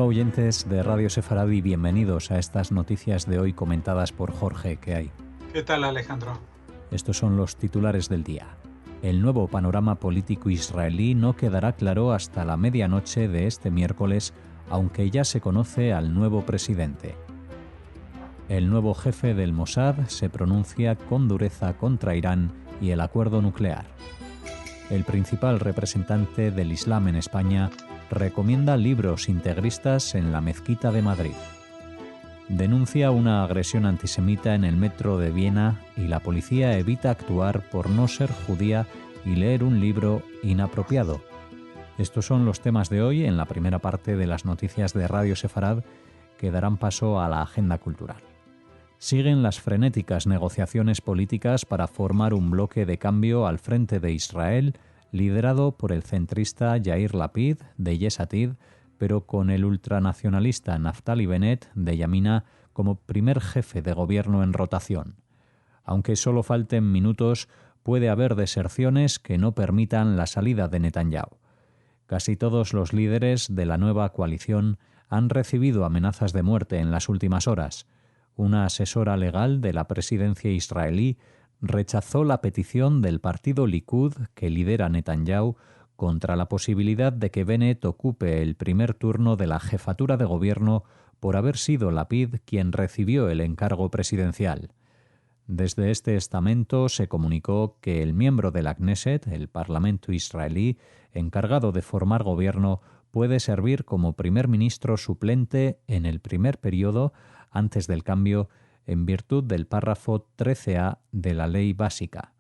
oyentes de Radio Sefaradi, bienvenidos a estas noticias de hoy comentadas por Jorge. ¿Qué hay? ¿Qué tal, Alejandro? Estos son los titulares del día. El nuevo panorama político israelí no quedará claro hasta la medianoche de este miércoles, aunque ya se conoce al nuevo presidente. El nuevo jefe del Mossad se pronuncia con dureza contra Irán y el acuerdo nuclear. El principal representante del Islam en España recomienda libros integristas en la Mezquita de Madrid. Denuncia una agresión antisemita en el metro de Viena y la policía evita actuar por no ser judía y leer un libro inapropiado. Estos son los temas de hoy en la primera parte de las noticias de Radio Sefarad, que darán paso a la agenda cultural. Siguen las frenéticas negociaciones políticas para formar un bloque de cambio al frente de Israel, liderado por el centrista Yair Lapid de Yesh Atid, pero con el ultranacionalista Naftali Bennett de Yamina como primer jefe de gobierno en rotación. Aunque solo falten minutos, puede haber deserciones que no permitan la salida de Netanyahu. Casi todos los líderes de la nueva coalición han recibido amenazas de muerte en las últimas horas. Una asesora legal de la presidencia israelí rechazó la petición del partido Likud que lidera Netanyahu contra la posibilidad de que Bennett ocupe el primer turno de la jefatura de gobierno por haber sido Lapid quien recibió el encargo presidencial. Desde este estamento se comunicó que el miembro de la Knesset, el Parlamento israelí, encargado de formar gobierno, puede servir como primer ministro suplente en el primer periodo antes del cambio, en virtud del párrafo 13a de la ley básica.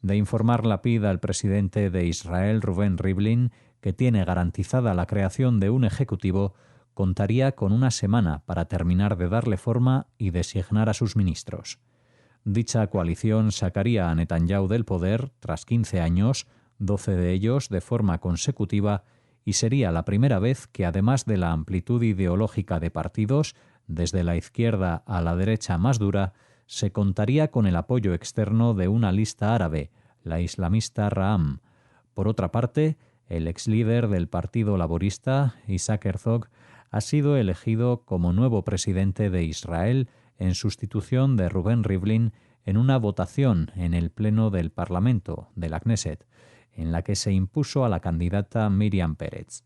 De informar Lapid al presidente de Israel, Reuven Rivlin, que tiene garantizada la creación de un ejecutivo, contaría con una semana para terminar de darle forma y designar a sus ministros. Dicha coalición sacaría a Netanyahu del poder tras 15 años, 12 de ellos de forma consecutiva, y sería la primera vez que, además de la amplitud ideológica de partidos, desde la izquierda a la derecha más dura, se contaría con el apoyo externo de una lista árabe, la islamista Ra'am. Por otra parte, el exlíder del Partido Laborista, Isaac Herzog, ha sido elegido como nuevo presidente de Israel en sustitución de Reuven Rivlin en una votación en el Pleno del Parlamento, de la Knesset, en la que se impuso a la candidata Miriam Peretz.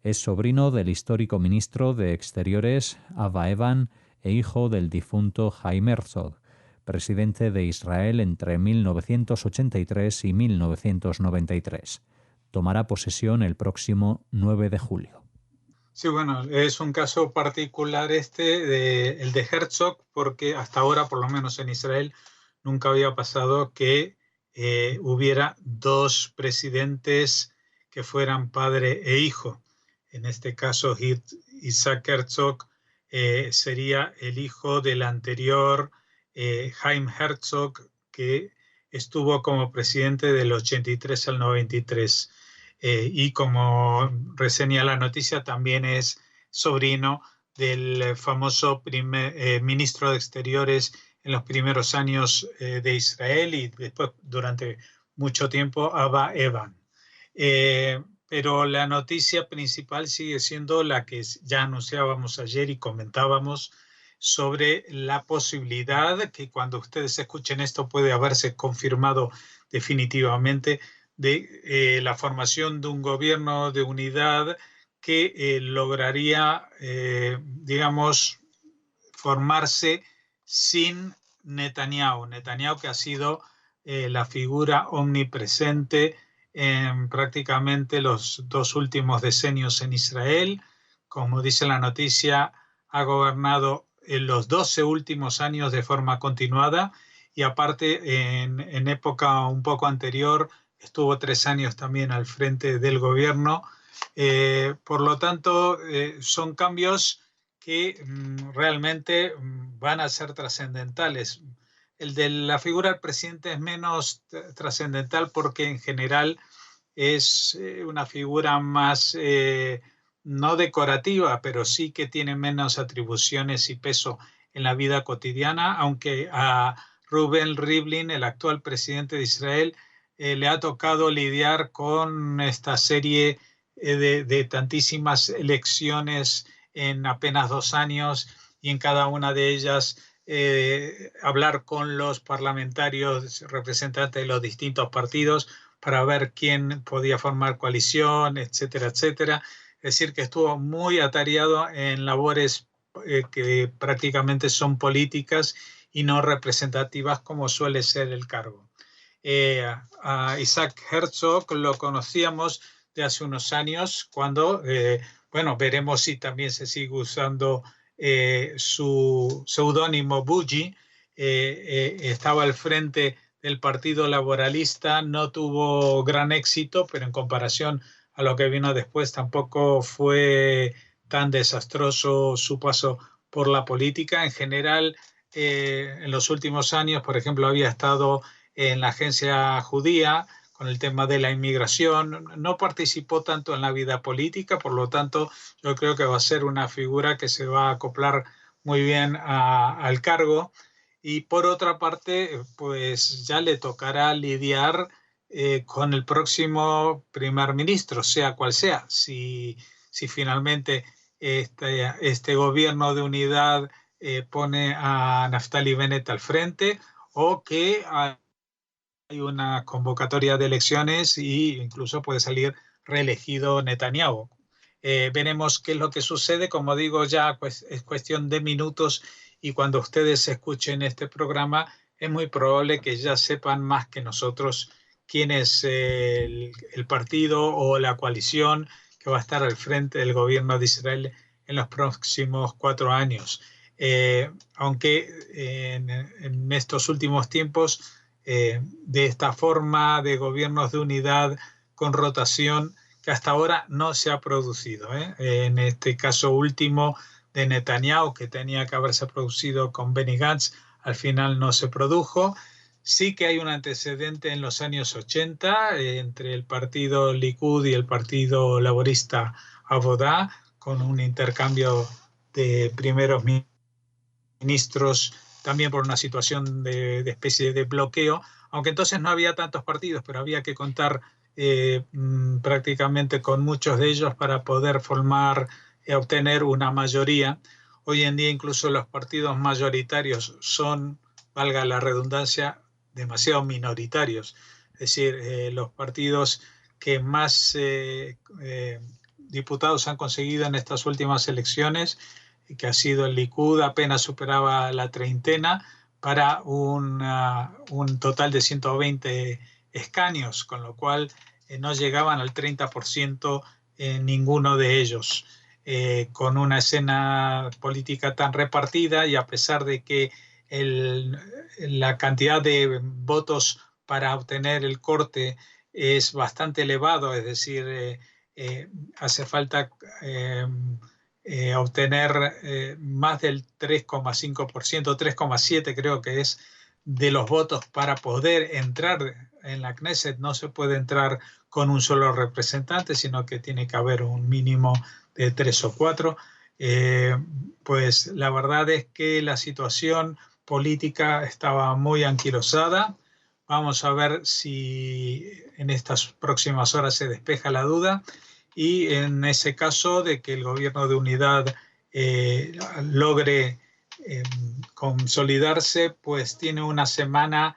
Es sobrino del histórico ministro de Exteriores Ava Evan e hijo del difunto Chaim Herzog, presidente de Israel entre 1983 y 1993. Tomará posesión el próximo 9 de julio. Sí, bueno, es un caso particular el de Herzog, porque hasta ahora, por lo menos en Israel, nunca había pasado que hubiera dos presidentes que fueran padre e hijo. En este caso, Isaac Herzog sería el hijo del anterior Chaim Herzog, que estuvo como presidente del 83 al 93. Y como reseña la noticia, también es sobrino del famoso ministro de Exteriores en los primeros años de Israel y después durante mucho tiempo Ava Evan. Pero la noticia principal sigue siendo la que ya anunciábamos ayer y comentábamos sobre la posibilidad que cuando ustedes escuchen esto puede haberse confirmado definitivamente de la formación de un gobierno de unidad que lograría, formarse sin Netanyahu. Netanyahu, que ha sido la figura omnipresente en prácticamente los dos últimos decenios en Israel. Como dice la noticia, ha gobernado en los 12 últimos años de forma continuada y aparte en época un poco anterior estuvo 3 años también al frente del gobierno. Por lo tanto, son cambios que realmente van a ser trascendentales. El de la figura del presidente es menos trascendental porque en general es una figura más no decorativa, pero sí que tiene menos atribuciones y peso en la vida cotidiana, aunque a Reuven Rivlin, el actual presidente de Israel, le ha tocado lidiar con esta serie de tantísimas elecciones en apenas 2 años y en cada una de ellas hablar con los parlamentarios representantes de los distintos partidos para ver quién podía formar coalición, etcétera, etcétera. Es decir, que estuvo muy atareado en labores que prácticamente son políticas y no representativas como suele ser el cargo. A Isaac Herzog lo conocíamos de hace unos años cuando, bueno, veremos si también se sigue usando su seudónimo Bougie. Estaba al frente del Partido Laboralista, no tuvo gran éxito, pero en comparación a lo que vino después tampoco fue tan desastroso su paso por la política. En general, en los últimos años, por ejemplo, había estado en la agencia judía con el tema de la inmigración, no participó tanto en la vida política, por lo tanto yo creo que va a ser una figura que se va a acoplar muy bien al cargo. Y por otra parte, pues ya le tocará lidiar con el próximo primer ministro, sea cual sea. Si finalmente este gobierno de unidad pone a Naftali Bennett al frente, o que hay una convocatoria de elecciones e incluso puede salir reelegido Netanyahu. Veremos qué es lo que sucede. Como digo, ya pues, es cuestión de minutos, y cuando ustedes escuchen este programa es muy probable que ya sepan más que nosotros quién es el partido o la coalición que va a estar al frente del gobierno de Israel en los próximos 4 años. Aunque en estos últimos tiempos de esta forma de gobiernos de unidad con rotación que hasta ahora no se ha producido. En este caso último de Netanyahu, que tenía que haberse producido con Benny Gantz, al final no se produjo. Sí que hay un antecedente en los años 80 entre el partido Likud y el partido laborista Avodah, con un intercambio de primeros ministros, también por una situación de especie de bloqueo, aunque entonces no había tantos partidos, pero había que contar prácticamente con muchos de ellos para poder formar, obtener una mayoría. Hoy en día incluso los partidos mayoritarios son, valga la redundancia, demasiado minoritarios. Es decir, los partidos que más diputados han conseguido en estas últimas elecciones, que ha sido el Likud, apenas superaba la treintena para un total de 120 escaños, con lo cual no llegaban al 30% en ninguno de ellos. Con una escena política tan repartida, y a pesar de que la cantidad de votos para obtener el corte es bastante elevado, es decir, hace falta obtener más del 3,5%, 3,7% creo que es, de los votos para poder entrar en la Knesset. No se puede entrar con un solo representante, sino que tiene que haber un mínimo de 3 o 4. Pues la verdad es que la situación política estaba muy anquilosada. Vamos a ver si en estas próximas horas se despeja la duda, y en ese caso de que el gobierno de unidad logre consolidarse, pues tiene una semana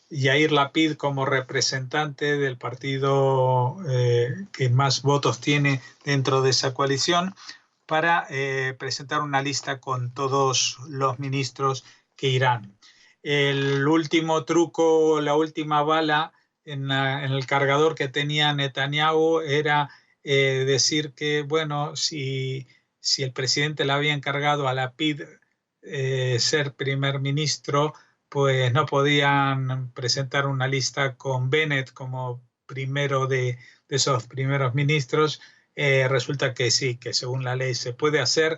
Yair Lapid como representante del partido que más votos tiene dentro de esa coalición, para presentar una lista con todos los ministros que irán. El último truco, la última bala en el cargador que tenía Netanyahu era decir que, bueno, si el presidente le había encargado a Lapid ser primer ministro, pues no podían presentar una lista con Bennett como primero de esos primeros ministros. Resulta que sí, que según la ley se puede hacer,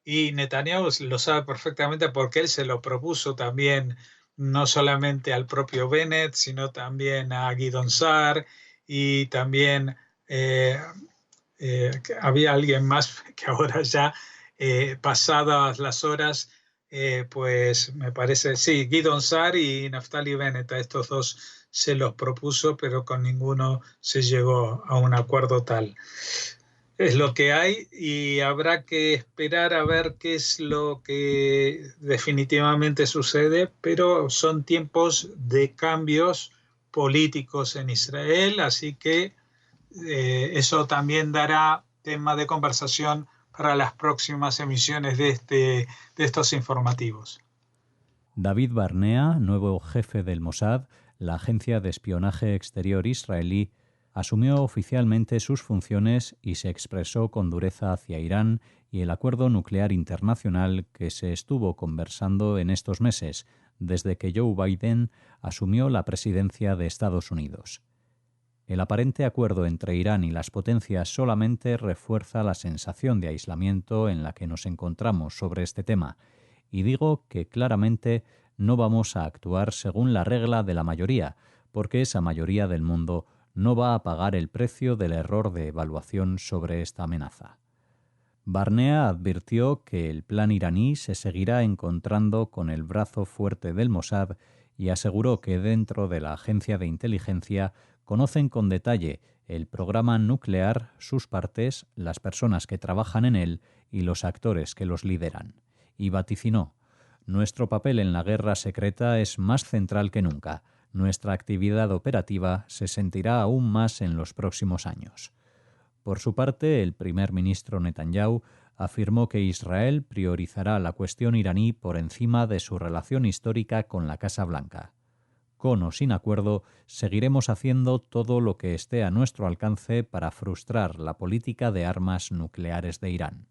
y Netanyahu lo sabe perfectamente porque él se lo propuso también, no solamente al propio Bennett, sino también a Gideon Sa'ar, y también había alguien más que ahora ya, pasadas las horas, pues me parece, sí, Gideon Sa'ar y Naftali Bennett, a estos dos se los propuso, pero con ninguno se llegó a un acuerdo tal. Es lo que hay y habrá que esperar a ver qué es lo que definitivamente sucede, pero son tiempos de cambios políticos en Israel, así que eso también dará tema de conversación para las próximas emisiones de estos informativos. David Barnea, nuevo jefe del Mossad, la agencia de espionaje exterior israelí, asumió oficialmente sus funciones y se expresó con dureza hacia Irán y el acuerdo nuclear internacional que se estuvo conversando en estos meses, desde que Joe Biden asumió la presidencia de Estados Unidos. El aparente acuerdo entre Irán y las potencias solamente refuerza la sensación de aislamiento en la que nos encontramos sobre este tema, y digo que claramente no vamos a actuar según la regla de la mayoría, porque esa mayoría del mundo no va a pagar el precio del error de evaluación sobre esta amenaza. Barnea advirtió que el plan iraní se seguirá encontrando con el brazo fuerte del Mossad y aseguró que dentro de la agencia de inteligencia conocen con detalle el programa nuclear, sus partes, las personas que trabajan en él y los actores que los lideran. Y vaticinó: nuestro papel en la guerra secreta es más central que nunca. Nuestra actividad operativa se sentirá aún más en los próximos años. Por su parte, el primer ministro Netanyahu afirmó que Israel priorizará la cuestión iraní por encima de su relación histórica con la Casa Blanca. Con o sin acuerdo, seguiremos haciendo todo lo que esté a nuestro alcance para frustrar la política de armas nucleares de Irán.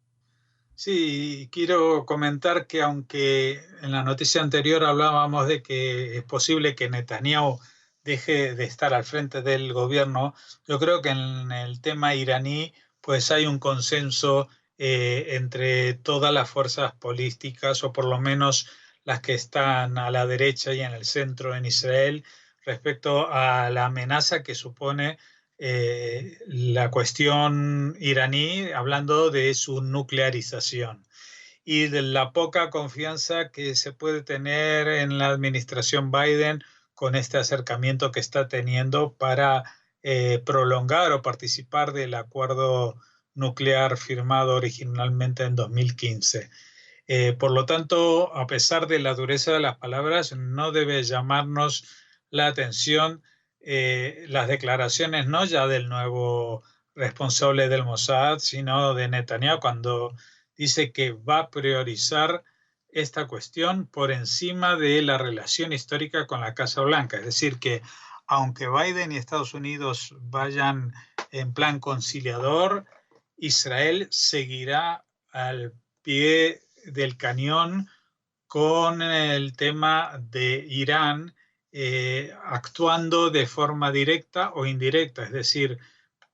Sí, quiero comentar que aunque en la noticia anterior hablábamos de que es posible que Netanyahu deje de estar al frente del gobierno, yo creo que en el tema iraní pues hay un consenso entre todas las fuerzas políticas, o por lo menos las que están a la derecha y en el centro en Israel, respecto a la amenaza que supone la cuestión iraní, hablando de su nuclearización y de la poca confianza que se puede tener en la administración Biden con este acercamiento que está teniendo para prolongar o participar del acuerdo nuclear firmado originalmente en 2015. Por lo tanto, a pesar de la dureza de las palabras, no debe llamarnos la atención las declaraciones no ya del nuevo responsable del Mossad, sino de Netanyahu, cuando dice que va a priorizar esta cuestión por encima de la relación histórica con la Casa Blanca. Es decir, que aunque Biden y Estados Unidos vayan en plan conciliador, Israel seguirá al pie del cañón con el tema de Irán, actuando de forma directa o indirecta. Es decir,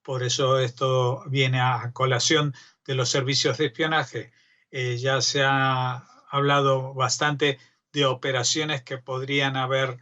por eso esto viene a colación de los servicios de espionaje. Ya se ha hablado bastante de operaciones que podrían haber,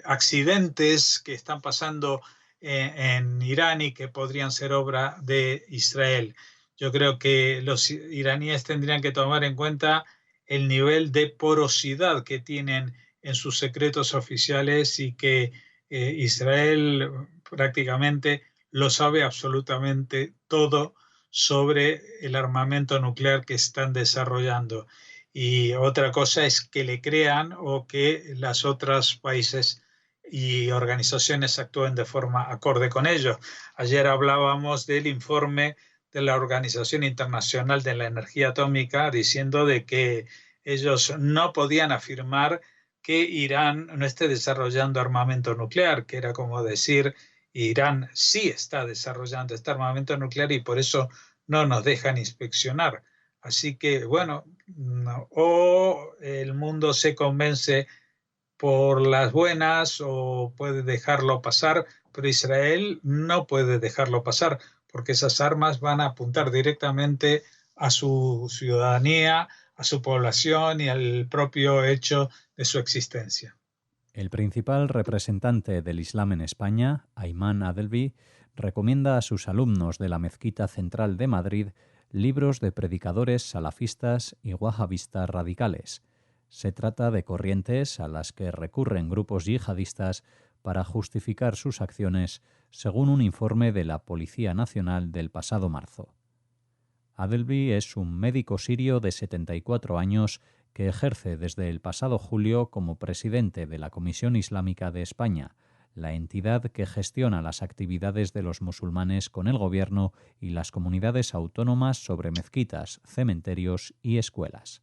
accidentes que están pasando en Irán y que podrían ser obra de Israel. Yo creo que los iraníes tendrían que tomar en cuenta el nivel de porosidad que tienen en sus secretos oficiales y que Israel prácticamente lo sabe absolutamente todo sobre el armamento nuclear que están desarrollando. Y otra cosa es que le crean o que los otros países y organizaciones actúen de forma acorde con ello. Ayer hablábamos del informe de la Organización Internacional de la Energía Atómica diciendo de que ellos no podían afirmar que Irán no esté desarrollando armamento nuclear, que era como decir: Irán sí está desarrollando este armamento nuclear y por eso no nos dejan inspeccionar. Así que, bueno, o el mundo se convence por las buenas o puede dejarlo pasar, pero Israel no puede dejarlo pasar porque esas armas van a apuntar directamente a su ciudadanía, a su población y al propio hecho de su existencia. El principal representante del Islam en España, Ayman Adelbi, recomienda a sus alumnos de la Mezquita Central de Madrid libros de predicadores salafistas y wahabistas radicales. Se trata de corrientes a las que recurren grupos yihadistas para justificar sus acciones, según un informe de la Policía Nacional del pasado marzo. Adelby es un médico sirio de 74 años que ejerce desde el pasado julio como presidente de la Comisión Islámica de España, la entidad que gestiona las actividades de los musulmanes con el gobierno y las comunidades autónomas sobre mezquitas, cementerios y escuelas.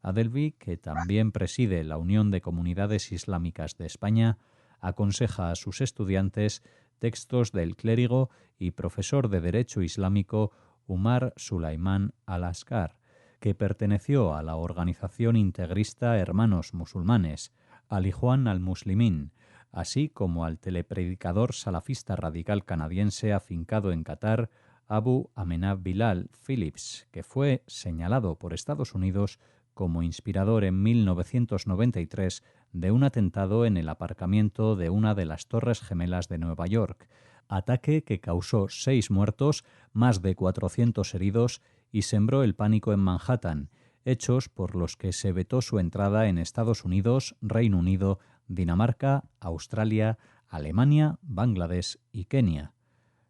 Adelby, que también preside la Unión de Comunidades Islámicas de España, aconseja a sus estudiantes textos del clérigo y profesor de Derecho Islámico Umar Sulaiman al-Asghar, que perteneció a la organización integrista Hermanos Musulmanes, al-Ikhwan al-Muslimin, así como al telepredicador salafista radical canadiense afincado en Qatar, Abu Amenah Bilal Phillips, que fue señalado por Estados Unidos como inspirador en 1993 de un atentado en el aparcamiento de una de las Torres Gemelas de Nueva York, ataque que causó 6 muertos, más de 400 heridos y sembró el pánico en Manhattan, hechos por los que se vetó su entrada en Estados Unidos, Reino Unido, Dinamarca, Australia, Alemania, Bangladesh y Kenia.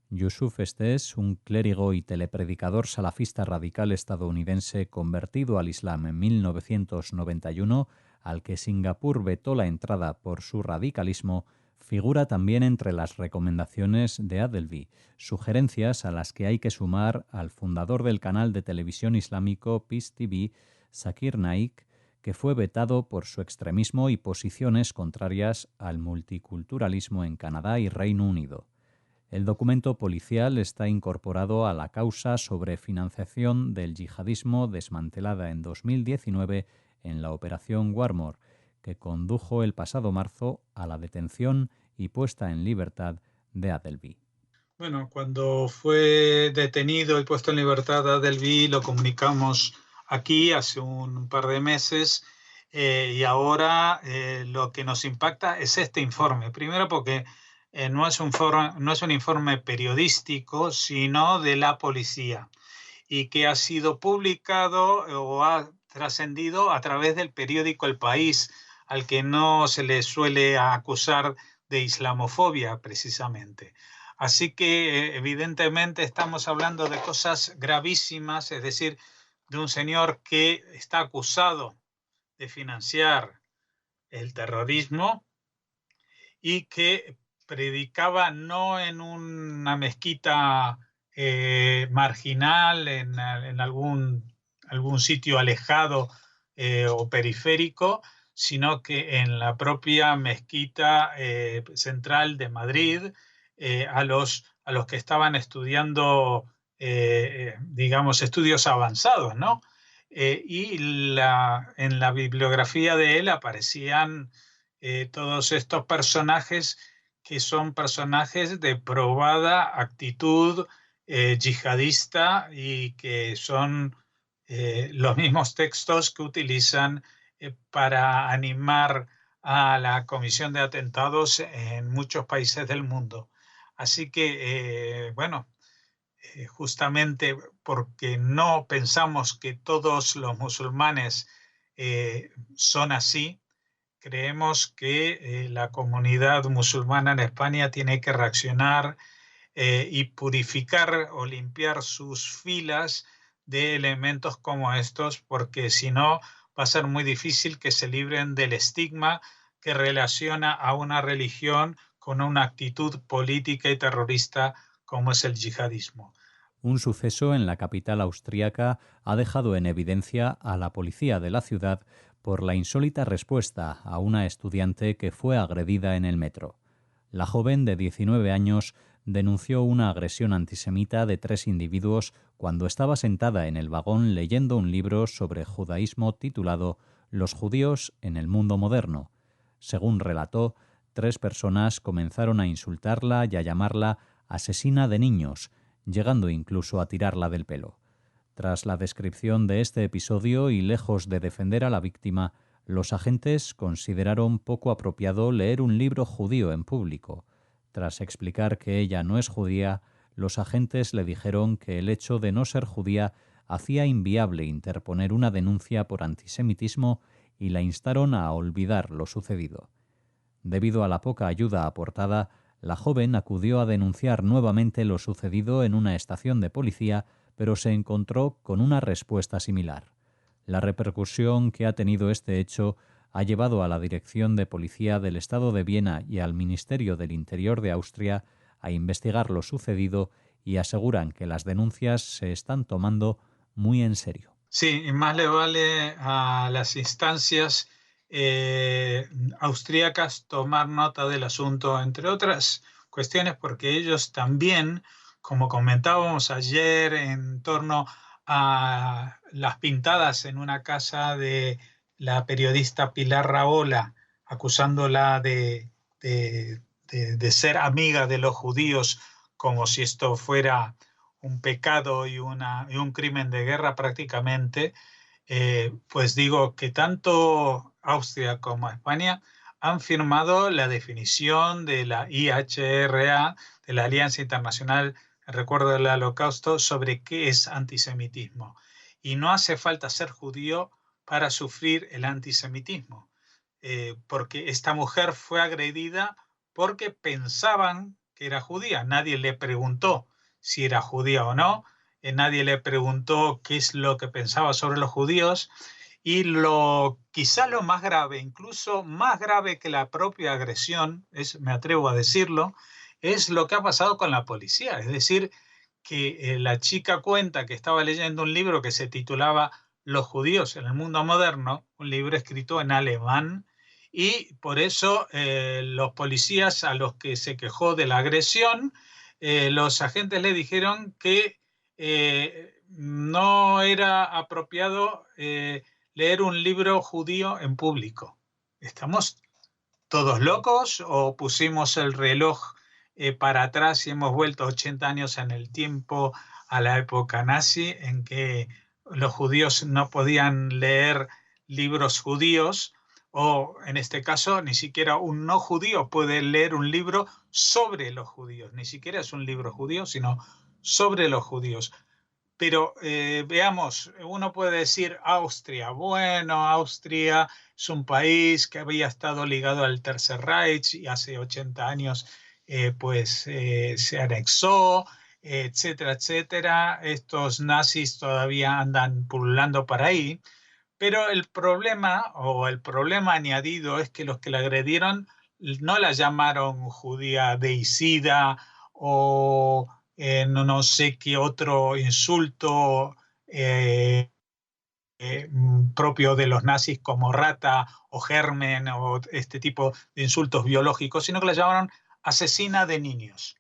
Yusuf Estes, un clérigo y telepredicador salafista radical estadounidense convertido al Islam en 1991, al que Singapur vetó la entrada por su radicalismo, figura también entre las recomendaciones de Adelby, sugerencias a las que hay que sumar al fundador del canal de televisión islámico Peace TV, Zakir Naik, que fue vetado por su extremismo y posiciones contrarias al multiculturalismo en Canadá y Reino Unido. El documento policial está incorporado a la causa sobre financiación del yihadismo desmantelada en 2019 en la Operación Warmore, que condujo el pasado marzo a la detención y puesta en libertad de Adelby. Bueno, cuando fue detenido y puesto en libertad Adelby, lo comunicamos aquí hace un par de meses y ahora lo que nos impacta es este informe. Primero porque no es un informe periodístico, sino de la policía y que ha sido publicado o ha trascendido a través del periódico El País, al que no se le suele acusar de islamofobia precisamente. Así que evidentemente estamos hablando de cosas gravísimas, es decir, de un señor que está acusado de financiar el terrorismo y que predicaba no en una mezquita marginal, en algún sitio alejado o periférico, sino que en la propia mezquita central de Madrid, a los que estaban estudiando, digamos, estudios avanzados, ¿no? Y en la bibliografía de él aparecían todos estos personajes que son personajes de probada actitud yihadista y que son los mismos textos que utilizan para animar a la comisión de atentados en muchos países del mundo. Así que, justamente porque no pensamos que todos los musulmanes son así, creemos que la comunidad musulmana en España tiene que reaccionar y purificar o limpiar sus filas de elementos como estos, porque si no va a ser muy difícil que se libren del estigma que relaciona a una religión con una actitud política y terrorista como es el yihadismo. Un suceso en la capital austríaca ha dejado en evidencia a la policía de la ciudad por la insólita respuesta a una estudiante que fue agredida en el metro. La joven de 19 años denunció una agresión antisemita de 3 individuos cuando estaba sentada en el vagón leyendo un libro sobre judaísmo titulado Los judíos en el mundo moderno. Según relató, 3 personas comenzaron a insultarla y a llamarla asesina de niños, llegando incluso a tirarla del pelo. Tras la descripción de este episodio y lejos de defender a la víctima, los agentes consideraron poco apropiado leer un libro judío en público. Tras explicar que ella no es judía, los agentes le dijeron que el hecho de no ser judía hacía inviable interponer una denuncia por antisemitismo y la instaron a olvidar lo sucedido. Debido a la poca ayuda aportada, la joven acudió a denunciar nuevamente lo sucedido en una estación de policía, pero se encontró con una respuesta similar. La repercusión que ha tenido este hecho ha llevado a la Dirección de Policía del Estado de Viena y al Ministerio del Interior de Austria a investigar lo sucedido y aseguran que las denuncias se están tomando muy en serio. Sí, y más le vale a las instancias austríacas tomar nota del asunto, entre otras cuestiones, porque ellos también, como comentábamos ayer en torno a las pintadas en una casa de la periodista Pilar Rahola, acusándola de ser amiga de los judíos, como si esto fuera un pecado y un crimen de guerra prácticamente, pues digo que tanto Austria como España han firmado la definición de la IHRA, de la Alianza Internacional en Recuerdo del Holocausto, sobre qué es antisemitismo. Y no hace falta ser judío para sufrir el antisemitismo, porque esta mujer fue agredida porque pensaban que era judía. Nadie le preguntó si era judía o no, nadie le preguntó qué es lo que pensaba sobre los judíos, y quizá lo más grave, incluso más grave que la propia agresión, me atrevo a decirlo, es lo que ha pasado con la policía. Es decir, que la chica cuenta que estaba leyendo un libro que se titulaba Los judíos en el mundo moderno, un libro escrito en alemán, y por eso los policías a los que se quejó de la agresión, los agentes le dijeron que no era apropiado leer un libro judío en público. ¿Estamos todos locos o pusimos el reloj para atrás y hemos vuelto 80 años en el tiempo a la época nazi, en que los judíos no podían leer libros judíos, o en este caso ni siquiera un no judío puede leer un libro sobre los judíos? Ni siquiera es un libro judío, sino sobre los judíos. Pero veamos, uno puede decir Austria. Bueno, Austria es un país que había estado ligado al Tercer Reich y hace 80 años se anexó, etcétera, etcétera. Estos nazis todavía andan pululando por ahí. Pero el problema añadido es que los que la agredieron no la llamaron judía deicida o no sé qué otro insulto propio de los nazis como rata o germen o este tipo de insultos biológicos, sino que la llamaron asesina de niños.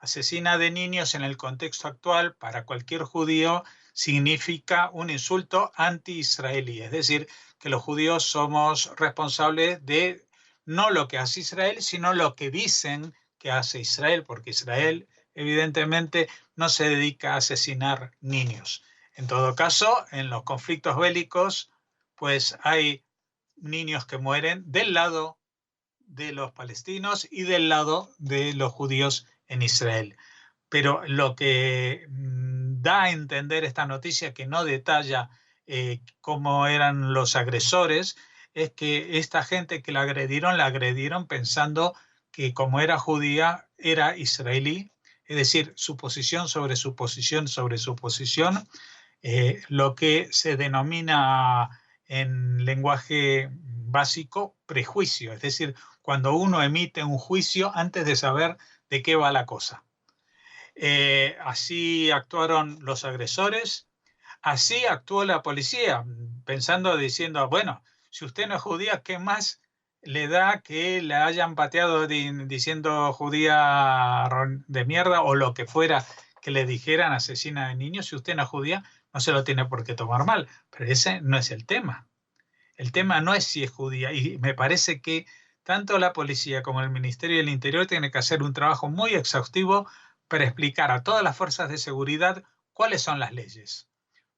Asesina de niños en el contexto actual para cualquier judío significa un insulto anti-israelí, es decir, que los judíos somos responsables de no lo que hace Israel, sino lo que dicen que hace Israel, porque Israel evidentemente no se dedica a asesinar niños. En todo caso, en los conflictos bélicos, pues hay niños que mueren del lado de los palestinos y del lado de los judíos en Israel. Pero lo que da a entender esta noticia, que no detalla cómo eran los agresores, es que esta gente que la agredieron pensando que como era judía, era israelí, es decir, su posición sobre su posición sobre su posición, lo que se denomina en lenguaje básico prejuicio, es decir, cuando uno emite un juicio antes de saber de qué va la cosa. Así actuaron los agresores, así actuó la policía, diciendo, bueno, si usted no es judía, ¿qué más le da que le hayan pateado diciendo judía de mierda o lo que fuera que le dijeran, asesina de niños? Si usted no es judía, no se lo tiene por qué tomar mal, pero ese no es el tema. El tema no es si es judía, y me parece que tanto la policía como el Ministerio del Interior tienen que hacer un trabajo muy exhaustivo para explicar a todas las fuerzas de seguridad cuáles son las leyes.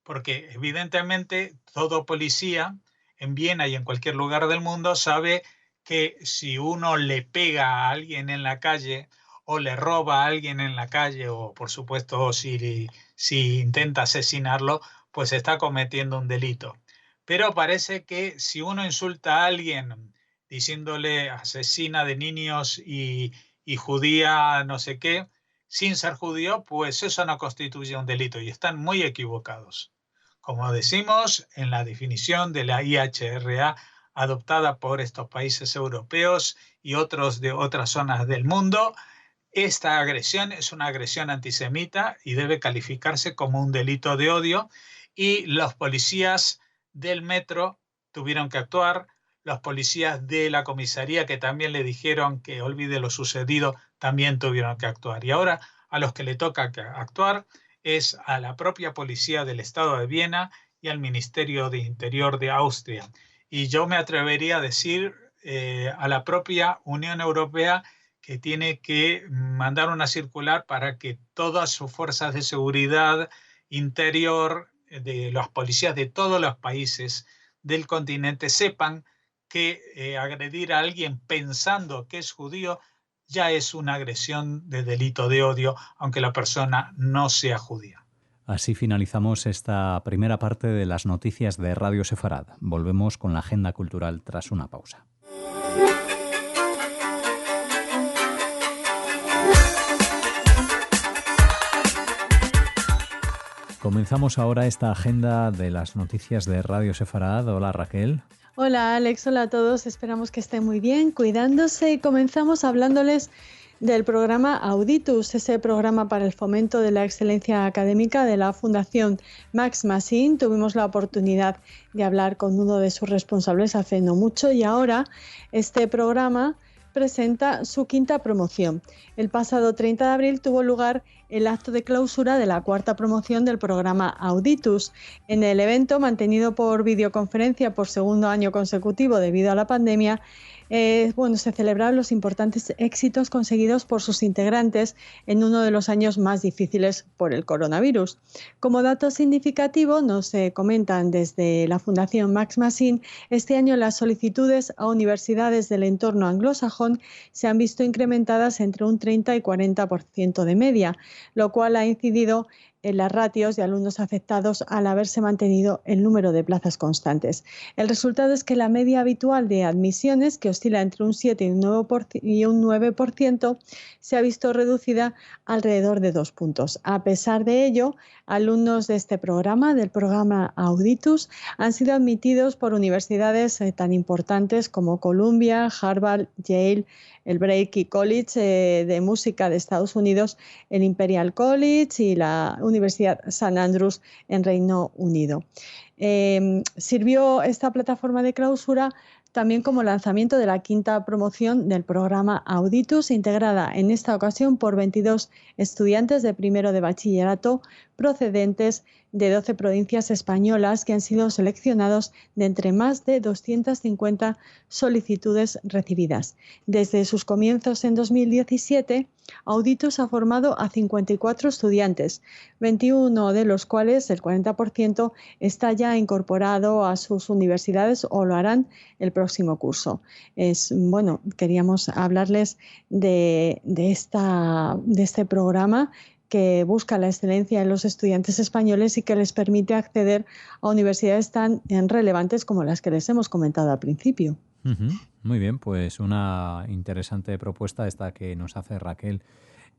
Porque evidentemente todo policía en Viena y en cualquier lugar del mundo sabe que si uno le pega a alguien en la calle o le roba a alguien en la calle o por supuesto si intenta asesinarlo, pues está cometiendo un delito. Pero parece que si uno insulta a alguien diciéndole asesina de niños y judía no sé qué, sin ser judío, pues eso no constituye un delito y están muy equivocados. Como decimos en la definición de la IHRA adoptada por estos países europeos y otros de otras zonas del mundo, esta agresión es una agresión antisemita y debe calificarse como un delito de odio, y los policías del metro tuvieron que actuar, los policías de la comisaría que también le dijeron que olvide lo sucedido también tuvieron que actuar. Y ahora a los que le toca actuar es a la propia policía del Estado de Viena y al Ministerio de Interior de Austria. Y yo me atrevería a decir a la propia Unión Europea que tiene que mandar una circular para que todas sus fuerzas de seguridad interior, de las policías de todos los países del continente, sepan que agredir a alguien pensando que es judío ya es una agresión de delito de odio, aunque la persona no sea judía. Así finalizamos esta primera parte de las noticias de Radio Sefarad. Volvemos con la agenda cultural tras una pausa. Comenzamos ahora esta agenda de las noticias de Radio Sefarad. Hola, Raquel. Hola, Alex. Hola a todos. Esperamos que estén muy bien, cuidándose, y comenzamos hablándoles del programa Auditus, ese programa para el fomento de la excelencia académica de la Fundación Max Massin. Tuvimos la oportunidad de hablar con uno de sus responsables hace no mucho y ahora este programa presenta su quinta promoción. El pasado 30 de abril tuvo lugar el acto de clausura de la cuarta promoción del programa Auditus. En el evento, mantenido por videoconferencia por segundo año consecutivo debido a la pandemia, se celebraron los importantes éxitos conseguidos por sus integrantes en uno de los años más difíciles por el coronavirus. Como dato significativo, nos comentan desde la Fundación Max Massin, este año las solicitudes a universidades del entorno anglosajón se han visto incrementadas entre un 30 y 40% de media, lo cual ha incidido en las ratios de alumnos afectados al haberse mantenido el número de plazas constantes. El resultado es que la media habitual de admisiones, que oscila entre un 7 y un 9%, se ha visto reducida alrededor de 2 puntos. A pesar de ello, alumnos de este programa, del programa Auditus, han sido admitidos por universidades tan importantes como Columbia, Harvard, Yale, el Berklee College de Música de Estados Unidos, el Imperial College y la Universidad St. Andrews en Reino Unido. Sirvió esta plataforma de clausura también como lanzamiento de la quinta promoción del programa Auditus, integrada en esta ocasión por 22 estudiantes de primero de bachillerato procedentes de 12 provincias españolas que han sido seleccionados de entre más de 250 solicitudes recibidas. Desde sus comienzos en 2017, Auditus ha formado a 54 estudiantes, 21 de los cuales, el 40%, está ya incorporado a sus universidades o lo harán el próximo curso. Queríamos hablarles de este programa que busca la excelencia en los estudiantes españoles y que les permite acceder a universidades tan relevantes como las que les hemos comentado al principio. Muy bien, pues una interesante propuesta esta que nos hace Raquel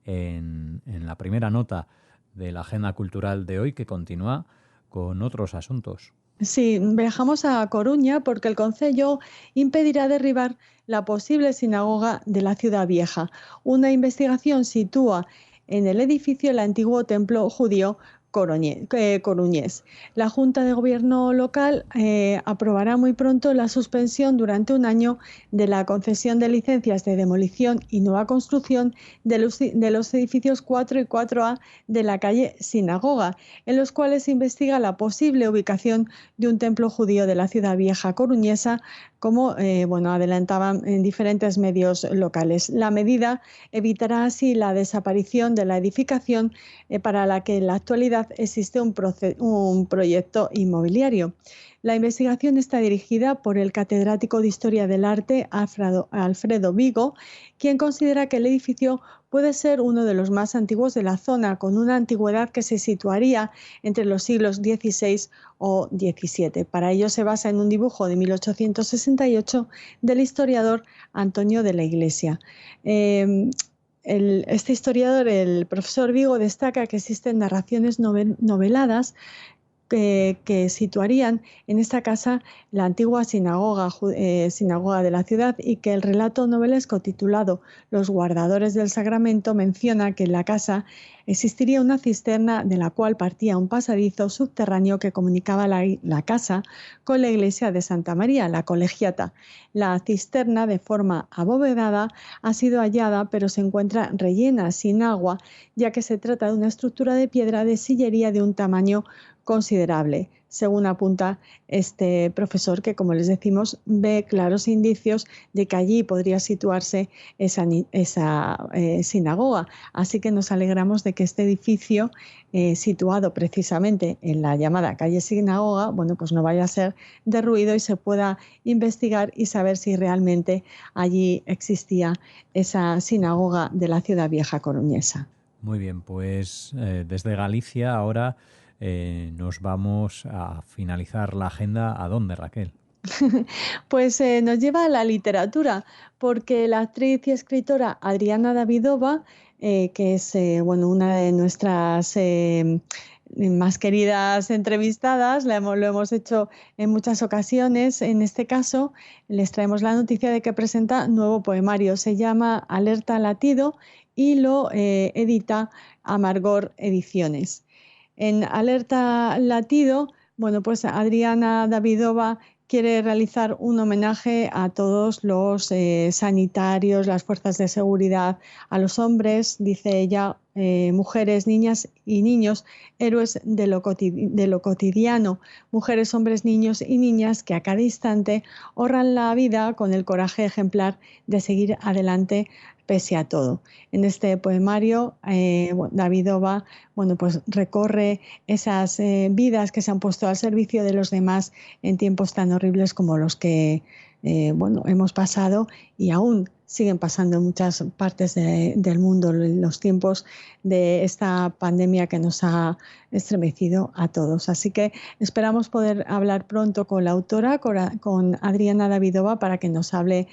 en la primera nota de la agenda cultural de hoy, que continúa con otros asuntos. Sí, viajamos a Coruña porque el Concello impedirá derribar la posible sinagoga de la Ciudad Vieja. Una investigación sitúa en el edificio el antiguo templo judío coruñés. La Junta de Gobierno local aprobará muy pronto la suspensión durante un año de la concesión de licencias de demolición y nueva construcción de los edificios 4 y 4A de la calle Sinagoga, en los cuales se investiga la posible ubicación de un templo judío de la Ciudad Vieja coruñesa, como adelantaban en diferentes medios locales. La medida evitará así la desaparición de la edificación para la que en la actualidad realidad existe un proyecto inmobiliario. La investigación está dirigida por el catedrático de Historia del Arte Alfredo Vigo, quien considera que el edificio puede ser uno de los más antiguos de la zona, con una antigüedad que se situaría entre los siglos XVI o XVII. Para ello se basa en un dibujo de 1868 del historiador Antonio de la Iglesia. Este historiador, el profesor Vigo, destaca que existen narraciones noveladas que situarían en esta casa la antigua sinagoga de la ciudad, y que el relato novelesco titulado Los guardadores del Sacramento menciona que en la casa existiría una cisterna de la cual partía un pasadizo subterráneo que comunicaba la casa con la iglesia de Santa María, la Colegiata. La cisterna, de forma abovedada, ha sido hallada, pero se encuentra rellena sin agua, ya que se trata de una estructura de piedra de sillería de un tamaño considerable, según apunta este profesor, que, como les decimos, ve claros indicios de que allí podría situarse esa sinagoga. Así que nos alegramos de que este edificio, situado precisamente en la llamada calle Sinagoga, bueno, pues no vaya a ser derruido y se pueda investigar y saber si realmente allí existía esa sinagoga de la ciudad vieja coruñesa. Muy bien, pues desde Galicia ahora nos vamos a finalizar la agenda. ¿A dónde, Raquel? Pues nos lleva a la literatura, porque la actriz y escritora Adriana Davidova, que es una de nuestras más queridas entrevistadas, lo hemos hecho en muchas ocasiones. En este caso les traemos la noticia de que presenta nuevo poemario. Se llama Alerta Latido y lo edita Amargor Ediciones. En Alerta Latido, bueno, pues Adriana Davidova quiere realizar un homenaje a todos los sanitarios, las fuerzas de seguridad, a los hombres, dice ella, mujeres, niñas y niños, héroes de lo cotidiano, mujeres, hombres, niños y niñas que a cada instante honran la vida con el coraje ejemplar de seguir adelante pese a todo. En este poemario, Davidova, pues recorre esas vidas que se han puesto al servicio de los demás en tiempos tan horribles como los que hemos pasado y aún siguen pasando en muchas partes del mundo, en los tiempos de esta pandemia que nos ha estremecido a todos. Así que esperamos poder hablar pronto con la autora, con Adriana Davidova, para que nos hable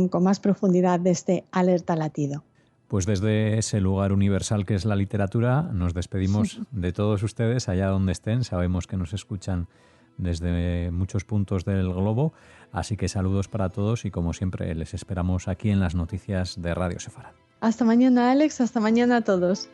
con más profundidad de este Alerta Latido. Pues desde ese lugar universal que es la literatura, nos despedimos de todos ustedes allá donde estén. Sabemos que nos escuchan desde muchos puntos del globo, así que saludos para todos y, como siempre, les esperamos aquí en las noticias de Radio Sefarad. Hasta mañana, Alex, hasta mañana a todos.